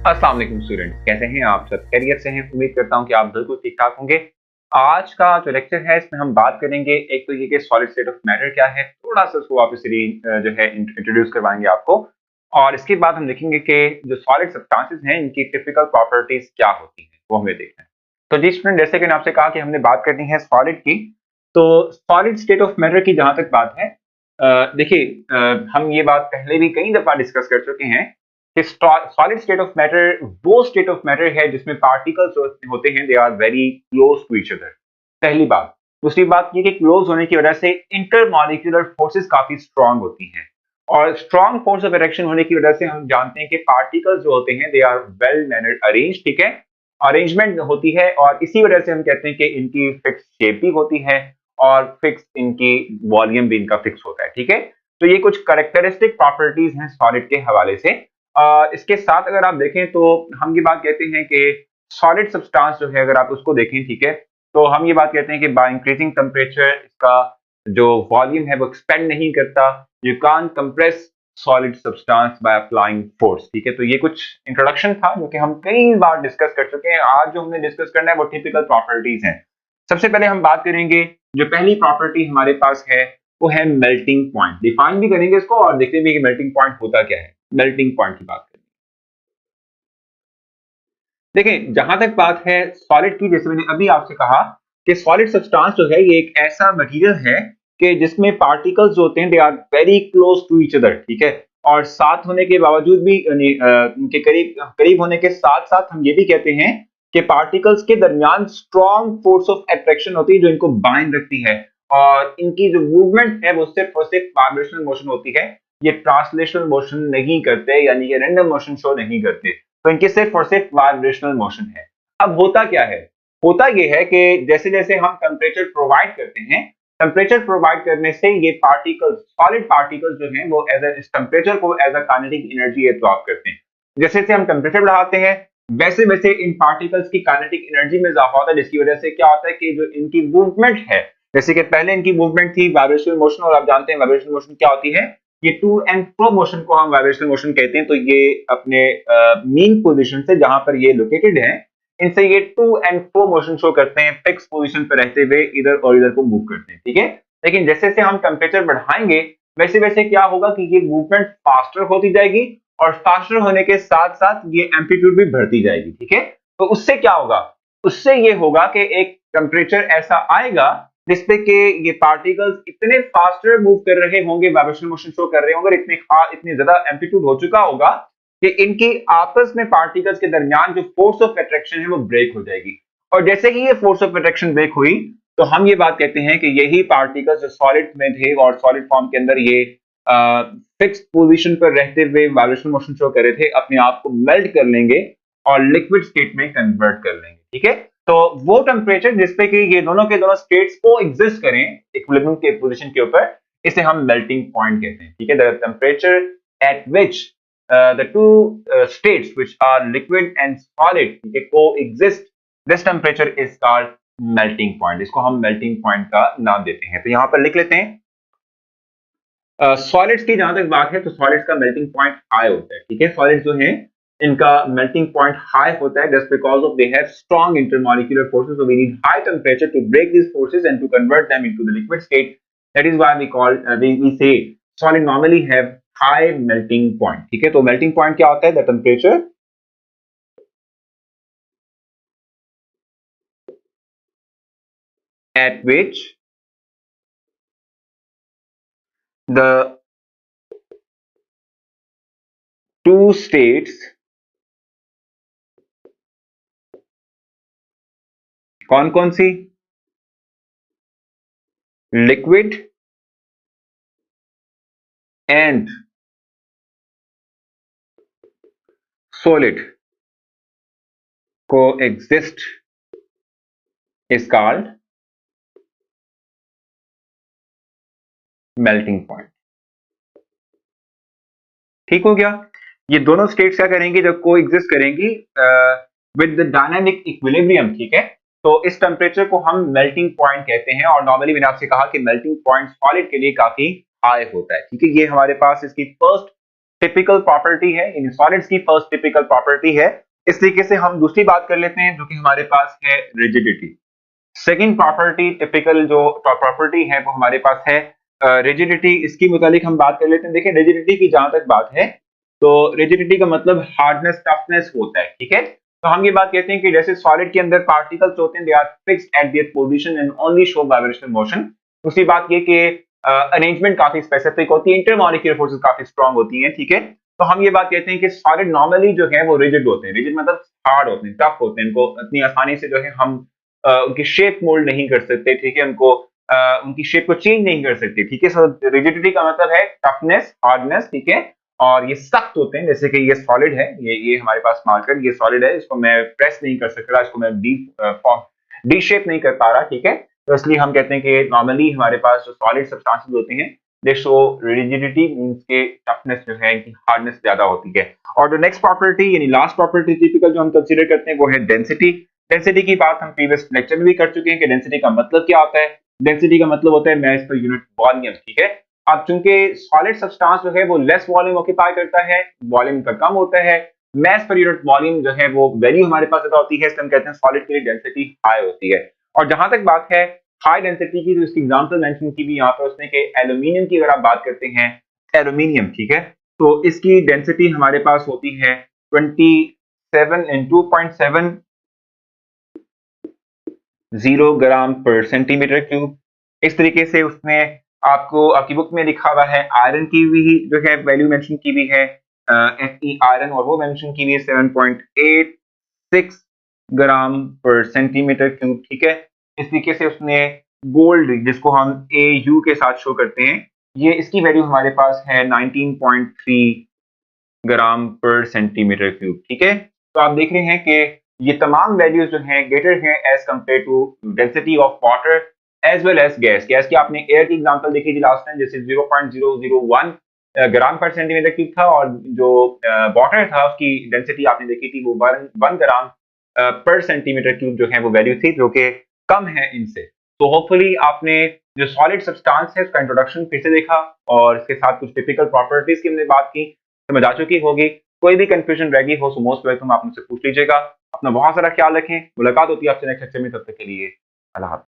अस्सलाम वालेकुम स्टूडेंट्स, कैसे हैं आप सब? खैरियत से हैं? उम्मीद करता हूं कि आप बिल्कुल ठीक ठाक होंगे। आज का जो लेक्चर है इसमें हम बात करेंगे एक तो ये कि सॉलिड स्टेट ऑफ मैटर क्या है, थोड़ा सा उसको वापस जो है इंट्रोड्यूस करवाएंगे आपको, और इसके बाद हम देखेंगे कि जो सॉलिड सब्सटेंसेस हैं इनकी टिपिकल प्रॉपर्टीज क्या होती हैं वो हमें देखना है। तो जी स्टूडेंट, जैसे कि मैंने आपसे कहा कि हमने बात करनी है सॉलिड की, तो सॉलिड स्टेट ऑफ मैटर की जहां तक बात है, देखिए, हम ये बात पहले भी कई दफा डिस्कस कर चुके हैं कि सॉलिड स्टेट ऑफ मैटर वो स्टेट ऑफ मैटर है जिसमें पार्टिकल्स होते हैं, they are very close to each other. पहली बात। दूसरी बात ये कि क्लोज होने की वजह से इंटरमॉलिक्यूलर फोर्सेस काफी स्ट्रांग होती हैं, और स्ट्रांग फोर्स ऑफ इरेक्शन होने की वजह से हम जानते हैं कि पार्टिकल्स जो होते हैं they are well mannered arrange, ठीक है, अरेंजमेंट होती है, और इसी वजह से हम कहते हैं कि इनकी फिक्स शेप भी होती है और फिक्स इनकी वॉल्यूम भी इनका फिक्स होता है, ठीक है। तो ये कुछ करेक्टरिस्टिक प्रॉपर्टीज हैं सॉलिड के हवाले से। इसके साथ अगर आप देखें तो हम ये बात कहते हैं कि सॉलिड सब्सटेंस जो है अगर आप उसको देखें, ठीक है, तो हम ये बात कहते हैं कि बाय इंक्रीजिंग टेम्परेचर इसका जो वॉल्यूम है वो एक्सपेंड नहीं करता। You can compress solid substance by applying force, ठीक है। तो ये कुछ इंट्रोडक्शन था जो कि हम कई बार डिस्कस कर चुके हैं। आज जो हमने डिस्कस करना है वो टिपिकल प्रॉपर्टीज हैं। सबसे पहले हम बात करेंगे, जो पहली प्रॉपर्टी हमारे पास है वो है मेल्टिंग पॉइंट। डिफाइन भी करेंगे इसको और देखते भी कि मेल्टिंग पॉइंट होता क्या है। मेल्टिंग पॉइंट की बात करें, देखिए जहां तक बात है सॉलिड की, जैसे मैंने अभी आपसे कहा कि सॉलिड सब्सटेंस जो है ये एक ऐसा मटेरियल है कि जिसमें पार्टिकल्स जो होते हैं they are very close to each other, ठीक है, और साथ होने के बावजूद भी उनके करीब करीब होने के साथ साथ हम ये भी कहते हैं कि पार्टिकल्स के दरमियान स्ट्रॉन्ग फोर्स ऑफ अट्रैक्शन होती है जो इनको बाइंड रखती है, और इनकी जो मूवमेंट है वो सिर्फ और सिर्फ वाइब्रेशनल मोशन होती है। ये ट्रांसलेशनल मोशन नहीं करते, यानी कि रैंडम मोशन शो नहीं करते, तो इनकी सिर्फ और सिर्फ वाइब्रेशनल मोशन है। अब होता क्या है? होता यह है कि जैसे जैसे हम टेम्परेचर प्रोवाइड करते हैं, टेम्परेचर प्रोवाइड करने से ये पार्टिकल्स, सॉलिड पार्टिकल्स जो हैं वो एज इस टेम्परेचर को as a kinetic energy absorb करते हैं। जैसे जैसे हम टेम्परेचर बढ़ाते हैं वैसे वैसे इन पार्टिकल्स की काइनेटिक एनर्जी में इजाफा होता है, जिसकी वजह से क्या होता है कि जो इनकी मूवमेंट है, जैसे कि पहले इनकी मूवमेंट थी वाइब्रेशनल मोशन, और आप जानते हैं वाइब्रेशनल मोशन क्या होती है, ये टू एंड फ्रो मोशन को हम वाइब्रेशनल मोशन कहते हैं। तो ये अपने मीन पोजीशन से जहां पर ये लोकेटेड है, इनसे ये to and fro motion show करते हैं, फिक्स पोजीशन पर रहते हुए इधर और इधर को मूव करते हैं, ठीक है। लेकिन जैसे जैसे हम टेम्परेचर बढ़ाएंगे वैसे वैसे क्या होगा कि ये मूवमेंट फास्टर होती जाएगी, और फास्टर होने के साथ साथ ये एम्पलीट्यूड भी बढ़ती जाएगी, ठीक है। तो उससे क्या होगा? उससे ये होगा कि एक टेम्परेचर ऐसा आएगा जिसपे कि ये पार्टिकल्स इतने फास्टर मूव कर रहे होंगे, वाइब्रेशनल मोशन शो कर रहे होंगे, इतनी ज्यादा एम्पलीट्यूड हो चुका होगा कि इनकी आपस में पार्टिकल्स के दरमियान जो फोर्स ऑफ अट्रैक्शन है वो ब्रेक हो जाएगी। और जैसे ही ये फोर्स ऑफ अट्रैक्शन ब्रेक हुई तो हम ये बात कहते हैं कि यही पार्टिकल्स जो सॉलिड में थे और सॉलिड फॉर्म के अंदर ये फिक्स पोजीशन पर रहते हुए वाइब्रेशनल मोशन शो कर रहे थे, अपने आप को मेल्ट कर लेंगे और लिक्विड स्टेट में कन्वर्ट कर लेंगे, ठीक है। तो वो टेम्परेचर जिसपे कि ये दोनों के दोनों स्टेट्स को एग्जिस्ट करें इक्विलिब्रियम के पोजीशन के ऊपर, इसे हम मेल्टिंग पॉइंट कहते हैं, ठीक है। The temperature at which the two states which are liquid and solid they coexist, this temperature is called melting point। इसको हम melting point का नाम देते हैं। तो यहां पर लिख लेते हैं, सॉलिड्स की जहां तक बात है तो सॉलिड्स का मेल्टिंग पॉइंट हाई होता है, ठीक है। सॉलिड्स जो हैं इनका मेल्टिंग पॉइंट हाई होता है just because of they have strong intermolecular forces, so we need high temperature to break these forces and to convert them into the liquid state। that is why we say solid normally have high melting point, ठीक है। तो melting point क्या होता है? The temperature at which the two states, कौन कौन सी? Liquid and solid coexist is called melting point। ठीक हो गया? ये दोनों स्टेट्स क्या करेंगी जब को एग्जिस्ट करेंगी विद द डायनामिक इक्विलिब्रियम, ठीक है। तो इस टेम्परेचर को हम मेल्टिंग पॉइंट कहते हैं, और नॉर्मली मैंने आपसे कहा कि मेल्टिंग पॉइंट सॉलिड के लिए काफी हाई होता है, ठीक है। ये हमारे पास इसकी फर्स्ट टिपिकल प्रॉपर्टी है, यानी सॉलिड्स की फर्स्ट टिपिकल प्रॉपर्टी है। इस तरीके से हम दूसरी बात कर लेते हैं जो कि हमारे पास है रिजिडिटी। सेकंड प्रॉपर्टी टिपिकल जो प्रॉपर्टी है वो हमारे पास है रिजिडिटी। इसकी मुतालिक हम बात कर लेते हैं। देखिए रिजिडिटी की जहां तक बात है तो रिजिडिटी का मतलब हार्डनेस टफनेस होता है, ठीक है। तो हम ये बात कहते हैं कि जैसे सॉलिड के अंदर पार्टिकल्स होते हैं, they are fixed at their position and only show vibrational motion. दूसरी बात ये कि अरेंजमेंट काफी स्पेसिफिक होती है, इंटरमॉलिक्यूलर फोर्सेस काफी स्ट्रांग होती हैं, ठीक है। तो हम ये बात कहते हैं कि सॉलिड नॉर्मली जो है वो रिजिड होते हैं। रिजिड मतलब हार्ड होते हैं, टफ होते हैं, इनको इतनी आसानी से जो है हम उनकी शेप मोल्ड नहीं कर सकते, ठीक है। उनको उनकी शेप को चेंज नहीं कर सकते, ठीक है। सो रिजिडिटी का मतलब है टफनेस, हार्डनेस, ठीक है। और ये सख्त होते हैं, जैसे कि ये सॉलिड है, ये हमारे पास मार्कर, ये सॉलिड है, इसको मैं प्रेस नहीं कर सक रहा, इसको मैं डी शेप नहीं कर पा रहा, ठीक है। तो इसलिए हम कहते हैं कि नॉर्मली हमारे पास जो सॉलिड सब्सटेंसेस होते हैं दे शो रिजिडिटी, मींस के टफनेस जो है, इनकी हार्डनेस ज्यादा होती है। और जो नेक्स्ट प्रॉपर्टी यानी लास्ट प्रॉपर्टी टिपिकल जो हम कंसीडर करते हैं वो है डेंसिटी। डेंसिटी की बात हम प्रीवियस लेक्चर में भी कर चुके हैं कि डेंसिटी का मतलब क्या होता है। डेंसिटी का मतलब होता है मास पर यूनिट वॉल्यूम, ठीक है। अब चूंकि सॉलिड सब्सटेंस जो है वो लेस वॉल्यूम ऑक्यूपाई करता है, वॉल्यूम का कम होता है, मास पर यूनिट वॉल्यूम जो है वो वैल्यू हमारे पास ज्यादा होती है, इसलिए हम कहते हैं सॉलिड के लिए डेंसिटी हाई होती है। और जहां तक बात है हाई डेंसिटी की, तो इसकी एग्जांपल मेंशन की भी यहाँ पर उसने कि एल्यूमिनियम की अगर आप बात करते हैं, एल्यूमिनियम, ठीक है, तो इसकी डेंसिटी हमारे पास होती है 27 इन 2.70 ग्राम पर सेंटीमीटर क्यूब। इस तरीके से उसने आपको आपकी बुक में लिखा हुआ है आयरन की भी जो है वैल्यू मेंशन की भी है, Fe आयरन, और वो मेंशन की भी है 7.86 ग्राम पर सेंटीमीटर क्यूब, ठीक है। इस तरीके से उसने गोल्ड, जिसको हम Au के साथ शो करते हैं, ये इसकी वैल्यू हमारे पास है 19.3 ग्राम पर सेंटीमीटर क्यूब, ठीक है। तो आप देख रहे हैं कि ये तमाम वैल्यूज जो हैं ग्रेटर हैं as compare to density of water as well as gas. Gas की आपने एयर की एग्जांपल देखी थी लास्ट टाइम, जैसे 0.001 ग्राम पर सेंटीमीटर क्यूब था, और जो वाटर था उसकी डेंसिटी आपने देखी थी वो 1 ग्राम पर सेंटीमीटर क्यूब जो है वो वैल्यू थी, जो कि कम है इनसे। तो होपफुली आपने जो सॉलिड सब्सटेंस है उसका इंट्रोडक्शन फिर से देखा, और इसके साथ कुछ टिपिकल प्रॉपर्टीज की हमने बात की, समझ आ चुकी होगी। कोई भी कंफ्यूजन रह गई हो सो मोस्ट वेलकम, आप मुझसे पूछ लीजिएगा। अपना बहुत सारा ख्याल रखें, मुलाकात होती है आपसे नेक्स्ट लेक्चर में, तब तक के लिए अल्लाह हाफ़िज़।